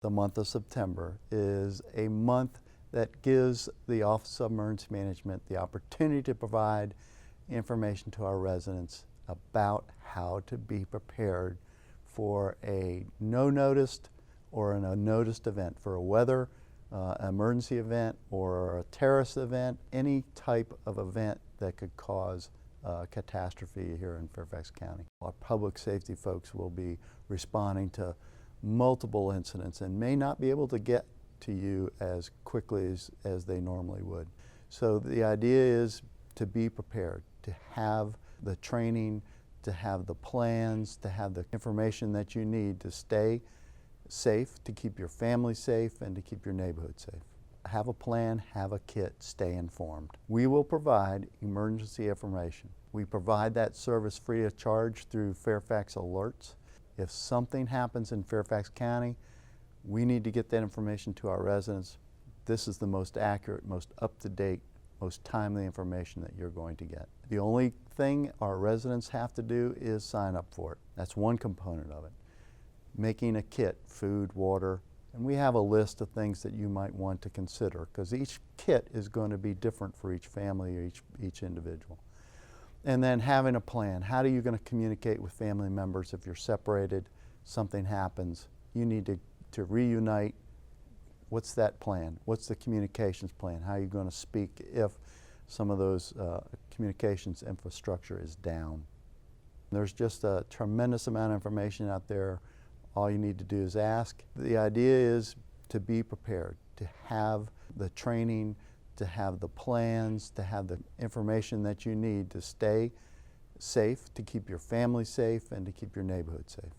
The month of September is a month that gives the Office of Emergency Management the opportunity to provide information to our residents about how to be prepared for a no-noticed or a noticed event, for a weather emergency event or a terrorist event, any type of event that could cause catastrophe here in Fairfax County. Our public safety folks will be responding to multiple incidents and may not be able to get to you as quickly as they normally would. So the idea is to be prepared, to have the training, to have the plans, to have the information that you need to stay safe, to keep your family safe, and to keep your neighborhood safe. Have a plan, have a kit, stay informed. We will provide emergency information. We provide that service free of charge through Fairfax Alerts. If something happens in Fairfax County, we need to get that information to our residents. This is the most accurate, most up-to-date, most timely information that you're going to get. The only thing our residents have to do is sign up for it. That's one component of it. Making a kit, food, water, and we have a list of things that you might want to consider because each kit is going to be different for each family or each individual. And then having a plan. How are you going to communicate with family members if you're separated, something happens, you need to reunite? What's that plan? What's the communications plan? How are you going to speak if some of those communications infrastructure is down? There's just a tremendous amount of information out there. All you need to do is ask. The idea is to be prepared, to have the training, to have the plans, to have the information that you need to stay safe, to keep your family safe, and to keep your neighborhood safe.